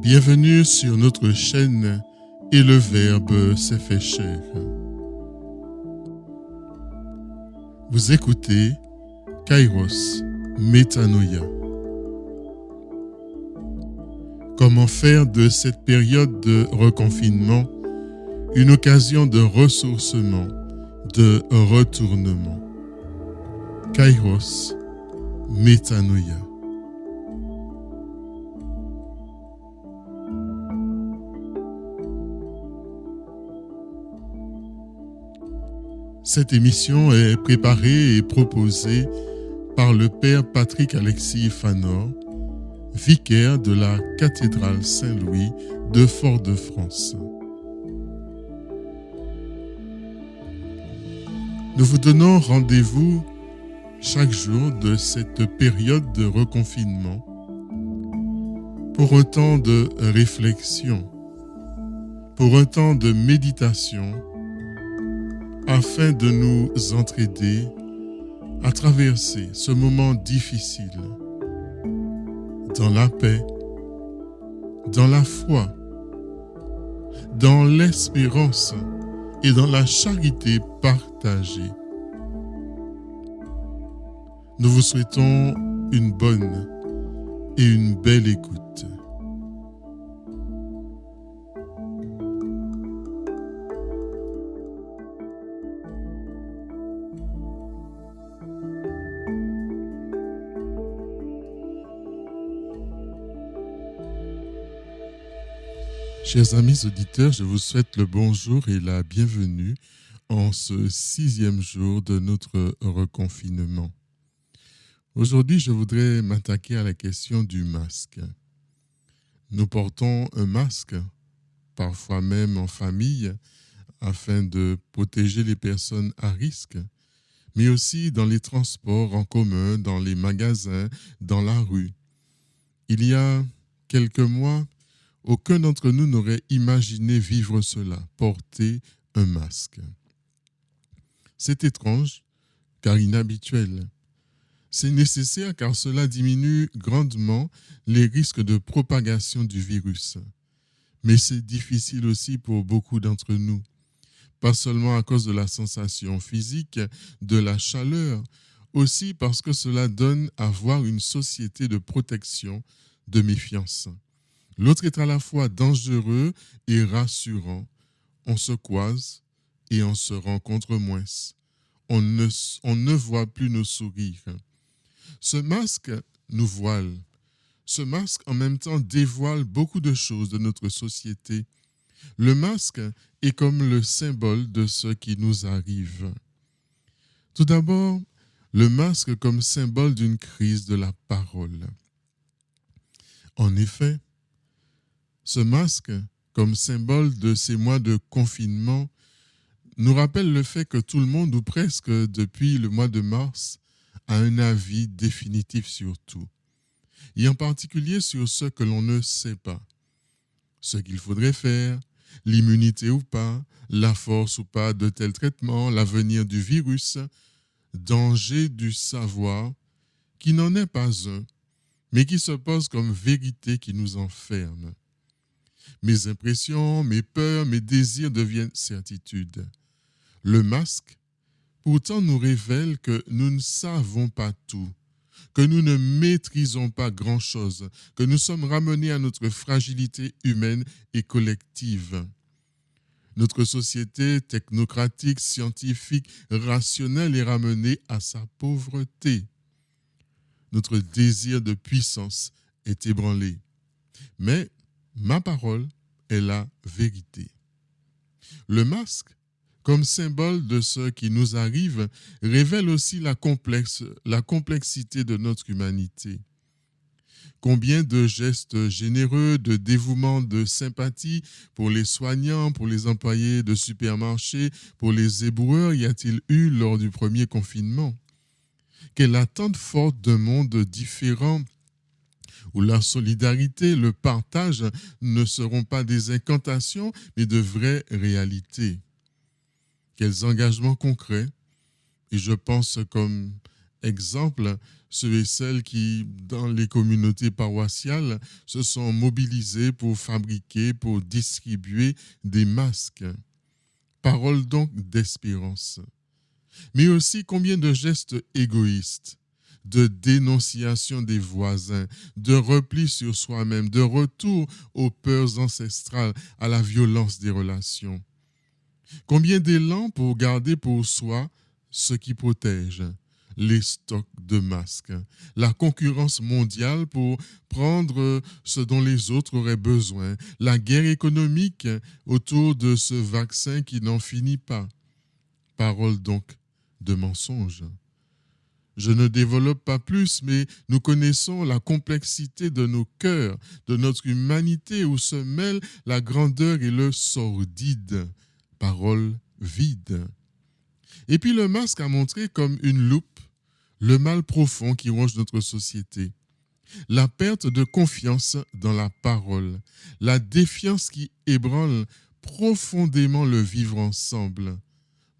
Bienvenue sur notre chaîne Et le Verbe s'est fait chair. Vous écoutez Kairos Métanoïa. Comment faire de cette période de reconfinement une occasion de ressourcement, de retournement. Kairos Métanoïa. Cette émission est préparée et proposée par le Père Patrick Alexis Fanor, vicaire de la cathédrale Saint-Louis de Fort-de-France. Nous vous donnons rendez-vous chaque jour de cette période de reconfinement pour un temps de réflexion, pour un temps de méditation, afin de nous entraider à traverser ce moment difficile dans la paix, dans la foi, dans l'espérance et dans la charité partagée. Nous vous souhaitons une bonne et une belle écoute. Chers amis auditeurs, je vous souhaite le bonjour et la bienvenue en ce 6e jour de notre reconfinement. Aujourd'hui, je voudrais m'attaquer à la question du masque. Nous portons un masque, parfois même en famille, afin de protéger les personnes à risque, mais aussi dans les transports en commun, dans les magasins, dans la rue. Il y a quelques mois, aucun d'entre nous n'aurait imaginé vivre cela, porter un masque. C'est étrange, car inhabituel. C'est nécessaire car cela diminue grandement les risques de propagation du virus. Mais c'est difficile aussi pour beaucoup d'entre nous. Pas seulement à cause de la sensation physique, de la chaleur, aussi parce que cela donne à voir une société de protection, de méfiance. L'autre est à la fois dangereux et rassurant. On se croise et on se rencontre moins. On ne voit plus nos sourires. Ce masque nous voile. Ce masque, en même temps, dévoile beaucoup de choses de notre société. Le masque est comme le symbole de ce qui nous arrive. Tout d'abord, le masque comme symbole d'une crise de la parole. En effet, ce masque, comme symbole de ces mois de confinement, nous rappelle le fait que tout le monde, ou presque depuis le mois de mars, a un avis définitif sur tout, et en particulier sur ce que l'on ne sait pas, ce qu'il faudrait faire, l'immunité ou pas, la force ou pas de tel traitement, l'avenir du virus, danger du savoir, qui n'en est pas un, mais qui se pose comme vérité qui nous enferme. Mes impressions, mes peurs, mes désirs deviennent certitudes. Le masque, pourtant, nous révèle que nous ne savons pas tout, que nous ne maîtrisons pas grand-chose, que nous sommes ramenés à notre fragilité humaine et collective. Notre société technocratique, scientifique, rationnelle est ramenée à sa pauvreté. Notre désir de puissance est ébranlé. Mais ma parole est la vérité. Le masque, comme symbole de ce qui nous arrive, révèle aussi la complexité de notre humanité. Combien de gestes généreux, de dévouement, de sympathie pour les soignants, pour les employés de supermarchés, pour les éboueurs y a-t-il eu lors du premier confinement? Quelle attente forte d'un monde différent où la solidarité, le partage ne seront pas des incantations, mais de vraies réalités. Quels engagements concrets, et je pense comme Exemple, ceux et celles qui, dans les communautés paroissiales, se sont mobilisés pour fabriquer, pour distribuer des masques. Parole donc d'espérance. Mais aussi combien de gestes égoïstes, de dénonciation des voisins, de repli sur soi-même, de retour aux peurs ancestrales, à la violence des relations. Combien d'élan pour garder pour soi ce qui protège, les stocks de masques, la concurrence mondiale pour prendre ce dont les autres auraient besoin, la guerre économique autour de ce vaccin qui n'en finit pas. Parole donc de mensonge. Je ne développe pas plus, mais nous connaissons la complexité de nos cœurs, de notre humanité où se mêlent la grandeur et le sordide. Parole vide. Et puis le masque a montré comme une loupe le mal profond qui ronge notre société. La perte de confiance dans la parole, la défiance qui ébranle profondément le vivre ensemble.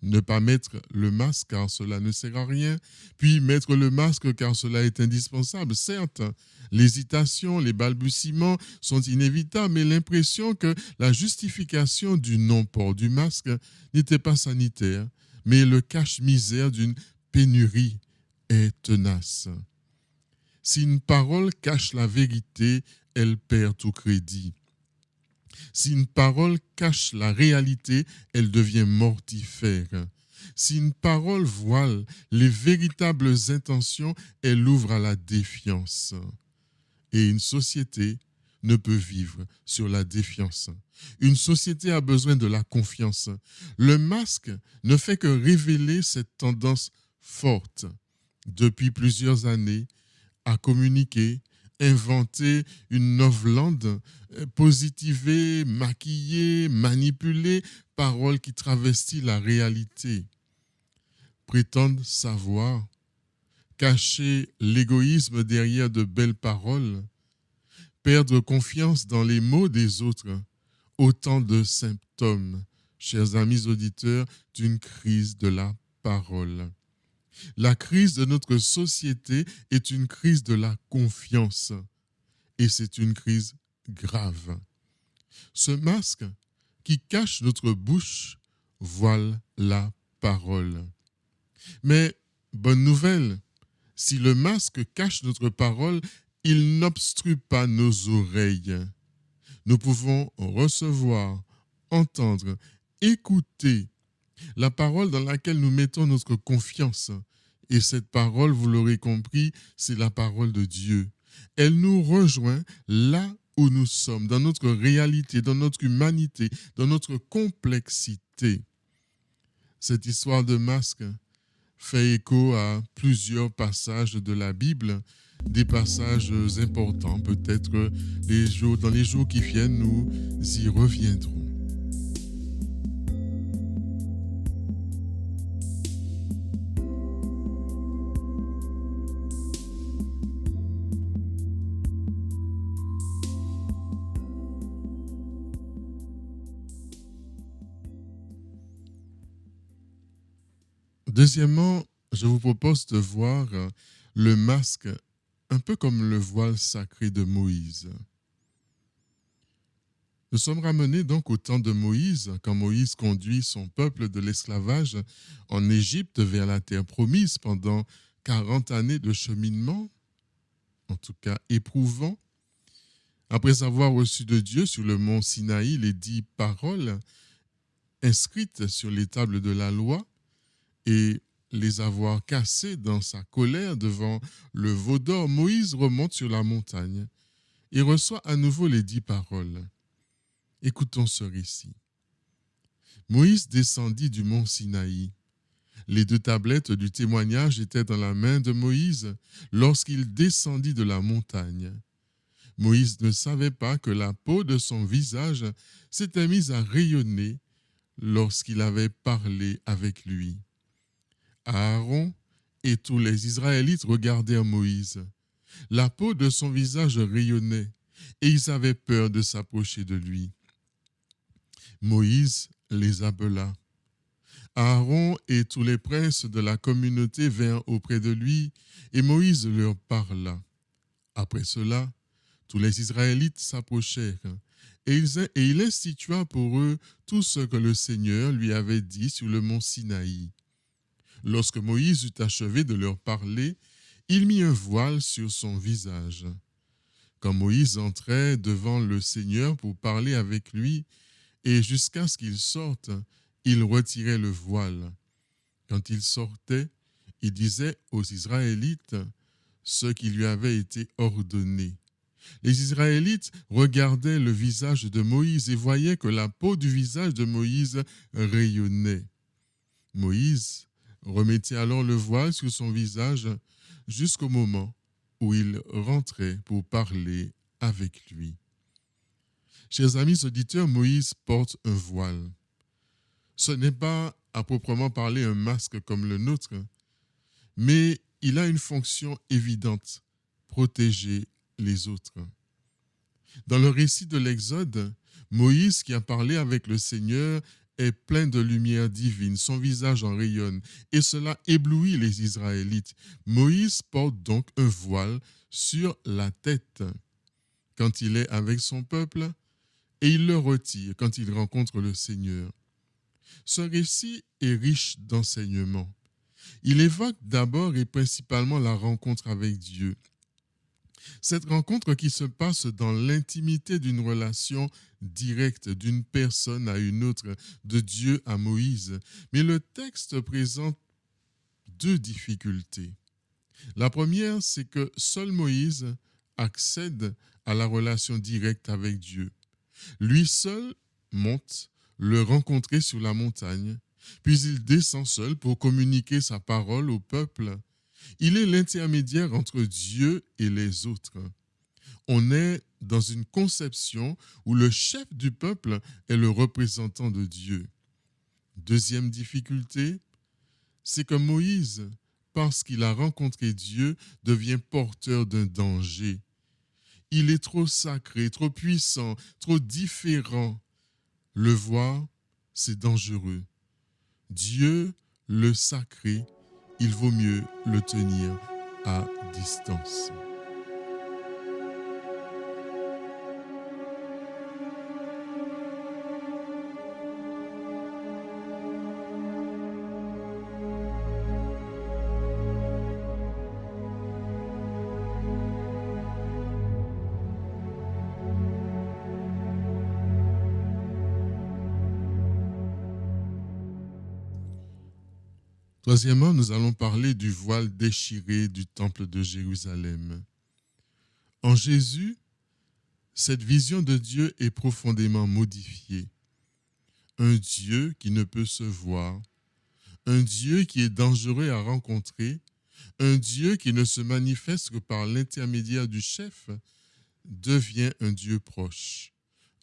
Ne pas mettre le masque car cela ne sert à rien, puis mettre le masque car cela est indispensable. Certes, l'hésitation, les balbutiements sont inévitables, mais l'impression que la justification du non-port du masque n'était pas sanitaire, mais le cache-misère d'une pénurie est tenace. Si une parole cache la vérité, elle perd tout crédit. Si une parole cache la réalité, elle devient mortifère. Si une parole voile les véritables intentions, elle ouvre à la défiance. Et une société ne peut vivre sur la défiance. Une société a besoin de la confiance. Le masque ne fait que révéler cette tendance forte depuis plusieurs années à communiquer, inventer une novlangue, positiver, maquiller, manipuler, parole qui travestit la réalité. Prétendre savoir, cacher l'égoïsme derrière de belles paroles, perdre confiance dans les mots des autres, autant de symptômes, chers amis auditeurs, d'une crise de la parole. La crise de notre société est une crise de la confiance et c'est une crise grave. Ce masque qui cache notre bouche voile la parole. Mais, bonne nouvelle, si le masque cache notre parole, il n'obstrue pas nos oreilles. Nous pouvons recevoir, entendre, écouter la parole dans laquelle nous mettons notre confiance. Et cette parole, vous l'aurez compris, c'est la parole de Dieu. Elle nous rejoint là où nous sommes, dans notre réalité, dans notre humanité, dans notre complexité. Cette histoire de masque fait écho à plusieurs passages de la Bible, des passages importants. Peut-être dans les jours qui viennent, nous y reviendrons. Deuxièmement, je vous propose de voir le masque un peu comme le voile sacré de Moïse. Nous sommes ramenés donc au temps de Moïse, quand Moïse conduit son peuple de l'esclavage en Égypte vers la terre promise pendant 40 années de cheminement, en tout cas éprouvant. Après avoir reçu de Dieu sur le mont Sinaï les 10 paroles inscrites sur les tables de la loi, et les avoir cassés dans sa colère devant le veau d'or, Moïse remonte sur la montagne et reçoit à nouveau les 10 paroles. Écoutons ce récit. Moïse descendit du mont Sinaï. Les 2 tablettes du témoignage étaient dans la main de Moïse lorsqu'il descendit de la montagne. Moïse ne savait pas que la peau de son visage s'était mise à rayonner lorsqu'il avait parlé avec lui. Aaron et tous les Israélites regardèrent Moïse. La peau de son visage rayonnait et ils avaient peur de s'approcher de lui. Moïse les appela. Aaron et tous les princes de la communauté vinrent auprès de lui, et Moïse leur parla. Après cela, tous les Israélites s'approchèrent, et il institua pour eux tout ce que le Seigneur lui avait dit sur le mont Sinaï. Lorsque Moïse eut achevé de leur parler, il mit un voile sur son visage. Quand Moïse entrait devant le Seigneur pour parler avec lui, et jusqu'à ce qu'il sorte, il retirait le voile. Quand il sortait, il disait aux Israélites ce qui lui avait été ordonné. Les Israélites regardaient le visage de Moïse et voyaient que la peau du visage de Moïse rayonnait. Moïse remettait alors le voile sur son visage jusqu'au moment où il rentrait pour parler avec lui. Chers amis auditeurs, Moïse porte un voile. Ce n'est pas à proprement parler un masque comme le nôtre, mais il a une fonction évidente, protéger les autres. Dans le récit de l'Exode, Moïse, qui a parlé avec le Seigneur, est plein de lumière divine, son visage en rayonne, et cela éblouit les Israélites. Moïse porte donc un voile sur la tête quand il est avec son peuple, et il le retire quand il rencontre le Seigneur. Ce récit est riche d'enseignements. Il évoque d'abord et principalement la rencontre avec Dieu. Cette rencontre qui se passe dans l'intimité d'une relation directe d'une personne à une autre, de Dieu à Moïse. Mais le texte présente deux difficultés. La première, c'est que seul Moïse accède à la relation directe avec Dieu. Lui seul monte le rencontrer sur la montagne, puis il descend seul pour communiquer sa parole au peuple. Il est l'intermédiaire entre Dieu et les autres. On est dans une conception où le chef du peuple est le représentant de Dieu. Deuxième difficulté, c'est que Moïse, parce qu'il a rencontré Dieu, devient porteur d'un danger. Il est trop sacré, trop puissant, trop différent. Le voir, c'est dangereux. Dieu, le sacré, il vaut mieux le tenir à distance. Troisièmement, nous allons parler du voile déchiré du temple de Jérusalem. En Jésus, cette vision de Dieu est profondément modifiée. Un Dieu qui ne peut se voir, un Dieu qui est dangereux à rencontrer, un Dieu qui ne se manifeste que par l'intermédiaire du chef, devient un Dieu proche,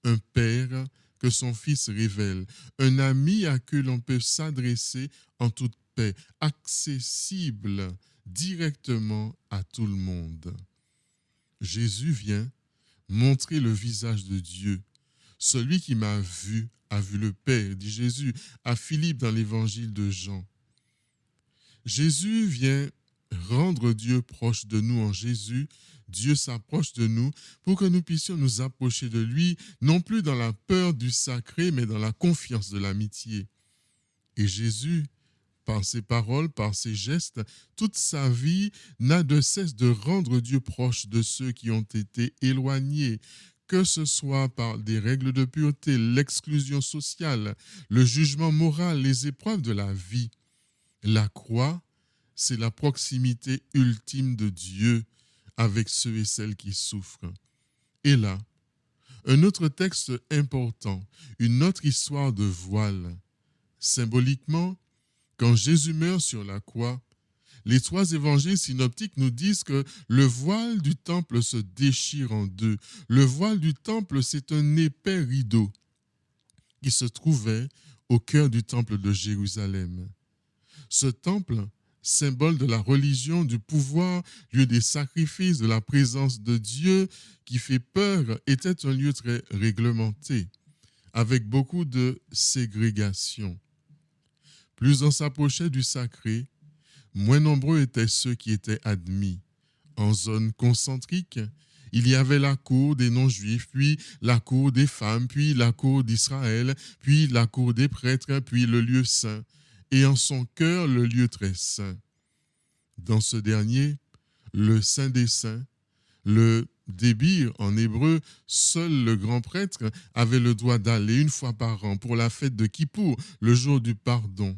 un Père que son Fils révèle, un ami à qui l'on peut s'adresser en toute paix, accessible directement à tout le monde. Jésus vient montrer le visage de Dieu. Celui qui m'a vu a vu le Père, dit Jésus à Philippe dans l'évangile de Jean. Jésus vient rendre Dieu proche de nous. En Jésus, Dieu s'approche de nous pour que nous puissions nous approcher de lui, non plus dans la peur du sacré, mais dans la confiance de l'amitié. Et Jésus, par ses paroles, par ses gestes, toute sa vie n'a de cesse de rendre Dieu proche de ceux qui ont été éloignés, que ce soit par des règles de pureté, l'exclusion sociale, le jugement moral, les épreuves de la vie. La croix, c'est la proximité ultime de Dieu avec ceux et celles qui souffrent. Et là, un autre texte important, une autre histoire de voile. Symboliquement, quand Jésus meurt sur la croix, les trois évangiles synoptiques nous disent que le voile du temple se déchire en deux. Le voile du temple, c'est un épais rideau qui se trouvait au cœur du temple de Jérusalem. Ce temple, symbole de la religion, du pouvoir, lieu des sacrifices, de la présence de Dieu qui fait peur, était un lieu très réglementé, avec beaucoup de ségrégation. Plus on s'approchait du sacré, moins nombreux étaient ceux qui étaient admis. En zone concentrique, il y avait la cour des non-juifs, puis la cour des femmes, puis la cour d'Israël, puis la cour des prêtres, puis le lieu saint, et en son cœur le lieu très saint. Dans ce dernier, le saint des saints, le débir en hébreu, seul le grand prêtre avait le droit d'aller une fois par an pour la fête de Kippour, le jour du pardon.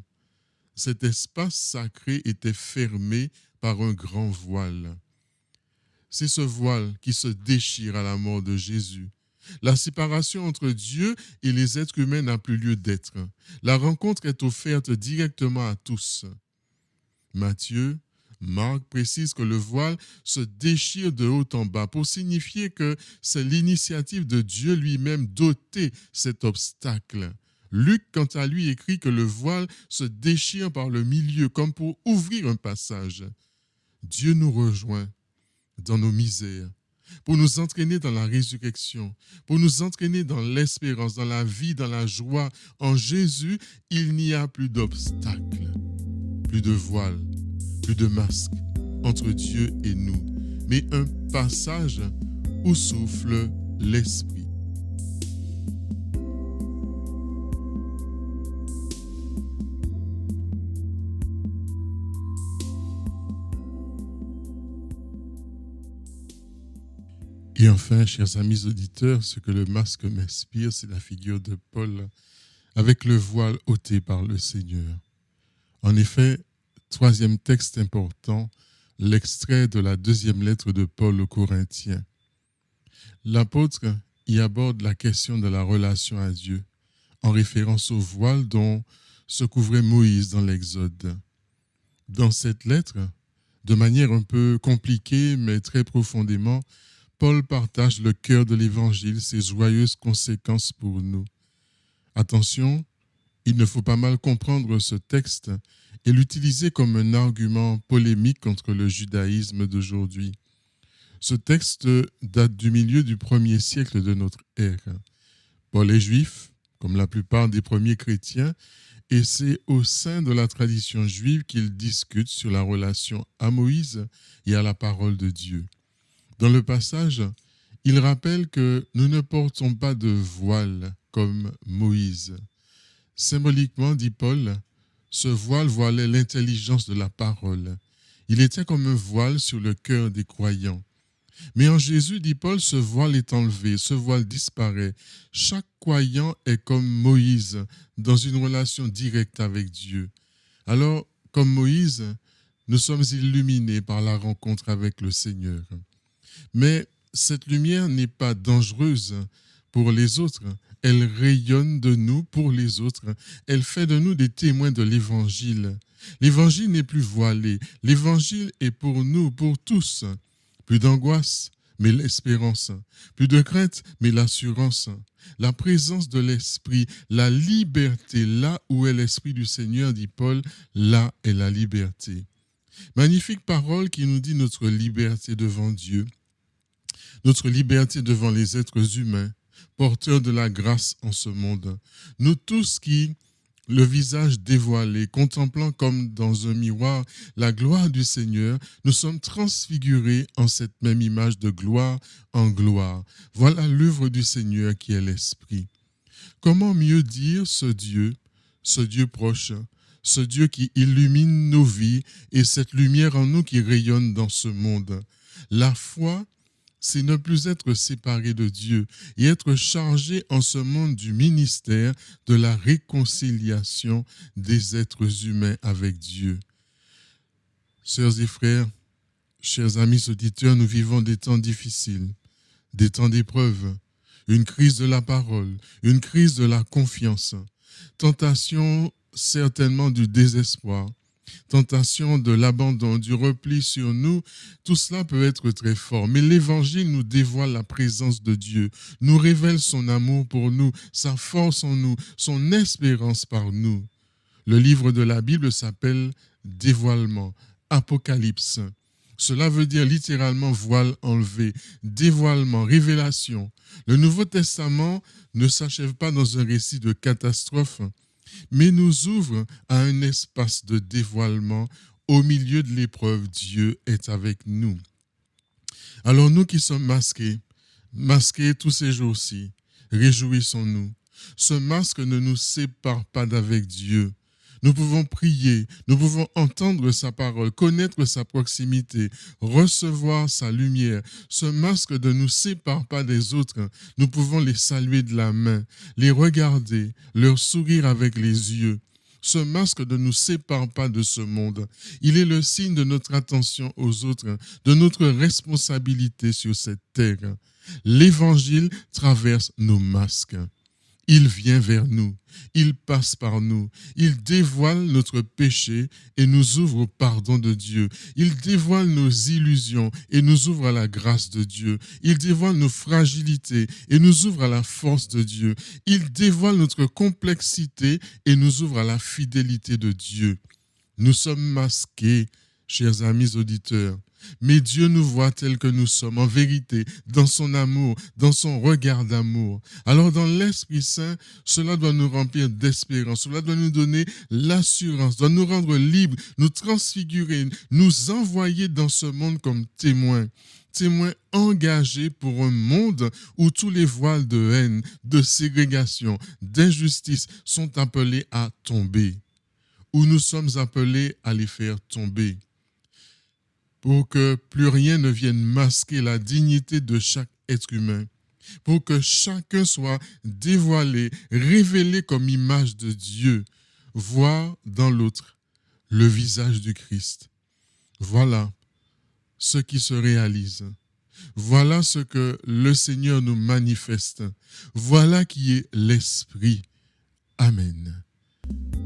Cet espace sacré était fermé par un grand voile. C'est ce voile qui se déchire à la mort de Jésus. La séparation entre Dieu et les êtres humains n'a plus lieu d'être. La rencontre est offerte directement à tous. Matthieu, Marc précise que le voile se déchire de haut en bas pour signifier que c'est l'initiative de Dieu lui-même d'ôter cet obstacle. Luc, quant à lui, écrit que le voile se déchire par le milieu comme pour ouvrir un passage. Dieu nous rejoint dans nos misères, pour nous entraîner dans la résurrection, pour nous entraîner dans l'espérance, dans la vie, dans la joie. En Jésus, il n'y a plus d'obstacle, plus de voile, plus de masque entre Dieu et nous, mais un passage où souffle l'Esprit. Et enfin, chers amis auditeurs, ce que le masque m'inspire, c'est la figure de Paul avec le voile ôté par le Seigneur. En effet, troisième texte important, l'extrait de la deuxième lettre de Paul aux Corinthiens. L'apôtre y aborde la question de la relation à Dieu, en référence au voile dont se couvrait Moïse dans l'Exode. Dans cette lettre, de manière un peu compliquée, mais très profondément, Paul partage le cœur de l'Évangile, ses joyeuses conséquences pour nous. Attention, il ne faut pas mal comprendre ce texte et l'utiliser comme un argument polémique contre le judaïsme d'aujourd'hui. Ce texte date du milieu du 1er siècle de notre ère. Paul est juif, comme la plupart des premiers chrétiens, et c'est au sein de la tradition juive qu'il discute sur la relation à Moïse et à la parole de Dieu. Dans le passage, il rappelle que nous ne portons pas de voile comme Moïse. Symboliquement, dit Paul, ce voile voilait l'intelligence de la parole. Il était comme un voile sur le cœur des croyants. Mais en Jésus, dit Paul, ce voile est enlevé, ce voile disparaît. Chaque croyant est comme Moïse, dans une relation directe avec Dieu. Alors, comme Moïse, nous sommes illuminés par la rencontre avec le Seigneur. Mais cette lumière n'est pas dangereuse pour les autres. Elle rayonne de nous pour les autres. Elle fait de nous des témoins de l'Évangile. L'Évangile n'est plus voilé. L'Évangile est pour nous, pour tous. Plus d'angoisse, mais l'espérance. Plus de crainte, mais l'assurance. La présence de l'Esprit, la liberté. Là où est l'Esprit du Seigneur, dit Paul, là est la liberté. Magnifique parole qui nous dit notre liberté devant Dieu, notre liberté devant les êtres humains, porteurs de la grâce en ce monde. Nous tous qui, le visage dévoilé, contemplant comme dans un miroir la gloire du Seigneur, nous sommes transfigurés en cette même image de gloire en gloire. Voilà l'œuvre du Seigneur qui est l'Esprit. Comment mieux dire ce Dieu proche, ce Dieu qui illumine nos vies et cette lumière en nous qui rayonne dans ce monde. La foi, c'est ne plus être séparé de Dieu et être chargé en ce monde du ministère de la réconciliation des êtres humains avec Dieu. Sœurs et frères, chers amis auditeurs, nous vivons des temps difficiles, des temps d'épreuve, une crise de la parole, une crise de la confiance, tentation certainement du désespoir, tentation de l'abandon, du repli sur nous, tout cela peut être très fort. Mais l'Évangile nous dévoile la présence de Dieu, nous révèle son amour pour nous, sa force en nous, son espérance par nous. Le livre de la Bible s'appelle Dévoilement, Apocalypse. Cela veut dire littéralement voile enlevé, dévoilement, révélation. Le Nouveau Testament ne s'achève pas dans un récit de catastrophe, mais nous ouvre à un espace de dévoilement. Au milieu de l'épreuve, Dieu est avec nous. Alors nous qui sommes masqués tous ces jours-ci, réjouissons-nous. Ce masque ne nous sépare pas d'avec Dieu. Nous pouvons prier, nous pouvons entendre sa parole, connaître sa proximité, recevoir sa lumière. Ce masque ne nous sépare pas des autres. Nous pouvons les saluer de la main, les regarder, leur sourire avec les yeux. Ce masque ne nous sépare pas de ce monde. Il est le signe de notre attention aux autres, de notre responsabilité sur cette terre. L'Évangile traverse nos masques. Il vient vers nous, il passe par nous, il dévoile notre péché et nous ouvre au pardon de Dieu. Il dévoile nos illusions et nous ouvre à la grâce de Dieu. Il dévoile nos fragilités et nous ouvre à la force de Dieu. Il dévoile notre complexité et nous ouvre à la fidélité de Dieu. Nous sommes masqués, chers amis auditeurs. Mais Dieu nous voit tels que nous sommes, en vérité, dans son amour, dans son regard d'amour. Alors dans l'Esprit Saint, cela doit nous remplir d'espérance, cela doit nous donner l'assurance, doit nous rendre libres, nous transfigurer, nous envoyer dans ce monde comme témoins. Témoins engagés pour un monde où tous les voiles de haine, de ségrégation, d'injustice sont appelés à tomber, où nous sommes appelés à les faire tomber, pour que plus rien ne vienne masquer la dignité de chaque être humain, pour que chacun soit dévoilé, révélé comme image de Dieu, voir dans l'autre le visage du Christ. Voilà ce qui se réalise. Voilà ce que le Seigneur nous manifeste. Voilà qui est l'Esprit. Amen.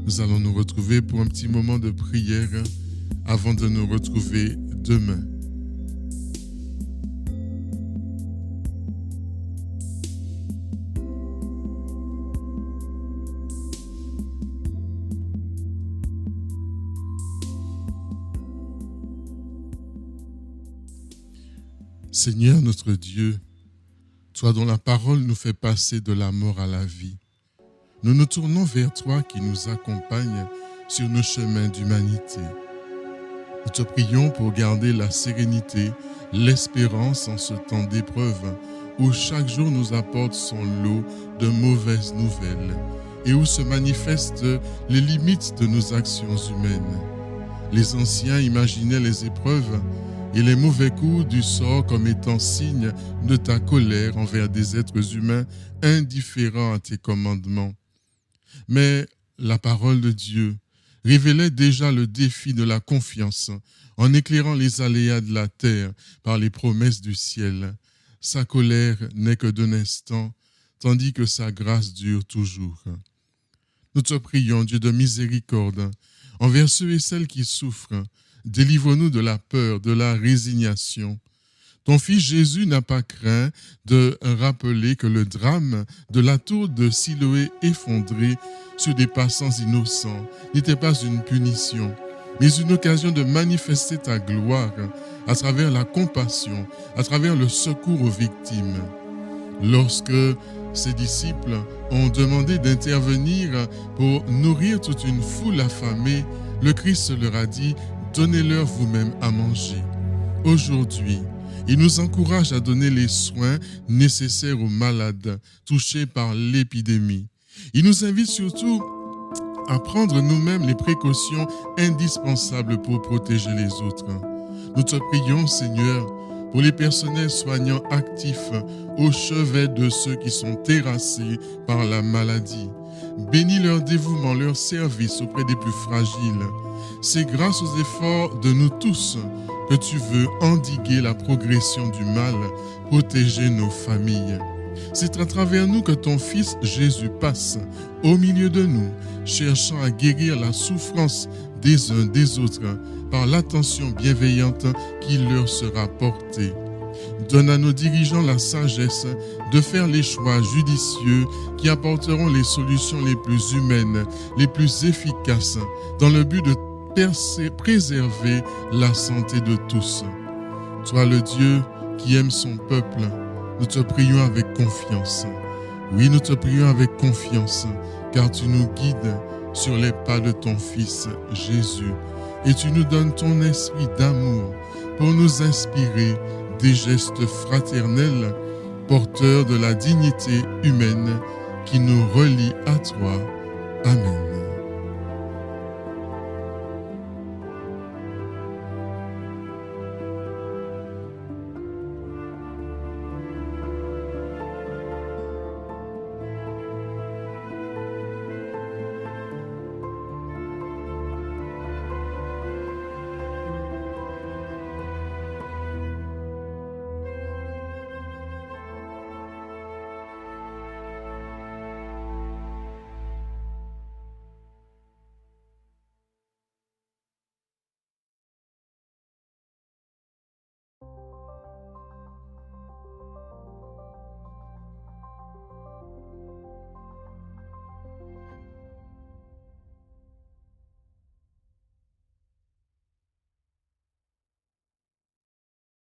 Nous allons nous retrouver pour un petit moment de prière avant de nous retrouver demain. Seigneur notre Dieu, toi dont la parole nous fait passer de la mort à la vie, nous nous tournons vers toi qui nous accompagne sur nos chemins d'humanité. Nous te prions pour garder la sérénité, l'espérance en ce temps d'épreuve où chaque jour nous apporte son lot de mauvaises nouvelles et où se manifestent les limites de nos actions humaines. Les anciens imaginaient les épreuves et les mauvais coups du sort comme étant signe de ta colère envers des êtres humains indifférents à tes commandements. Mais la parole de Dieu révélait déjà le défi de la confiance en éclairant les aléas de la terre par les promesses du ciel. Sa colère n'est que d'un instant, tandis que sa grâce dure toujours. Nous te prions, Dieu de miséricorde, envers ceux et celles qui souffrent, délivre-nous de la peur, de la résignation. Ton fils Jésus n'a pas craint de rappeler que le drame de la tour de Siloé effondrée sur des passants innocents n'était pas une punition, mais une occasion de manifester ta gloire à travers la compassion, à travers le secours aux victimes. Lorsque ses disciples ont demandé d'intervenir pour nourrir toute une foule affamée, le Christ leur a dit « Donnez-leur vous-même à manger ». Aujourd'hui, il nous encourage à donner les soins nécessaires aux malades touchés par l'épidémie. Il nous invite surtout à prendre nous-mêmes les précautions indispensables pour protéger les autres. Nous te prions, Seigneur, pour les personnels soignants actifs au chevet de ceux qui sont terrassés par la maladie. Bénis leur dévouement, leur service auprès des plus fragiles. C'est grâce aux efforts de nous tous que tu veux endiguer la progression du mal, protéger nos familles. C'est à travers nous que ton Fils Jésus passe au milieu de nous, cherchant à guérir la souffrance des uns des autres par l'attention bienveillante qui leur sera portée. Donne à nos dirigeants la sagesse de faire les choix judicieux qui apporteront les solutions les plus humaines, les plus efficaces, dans le but de préserver la santé de tous. Toi le Dieu qui aime son peuple, nous te prions avec confiance. Oui, nous te prions avec confiance, car tu nous guides sur les pas de ton Fils Jésus, et tu nous donnes ton esprit d'amour pour nous inspirer des gestes fraternels, porteurs de la dignité humaine qui nous relie à toi. Amen.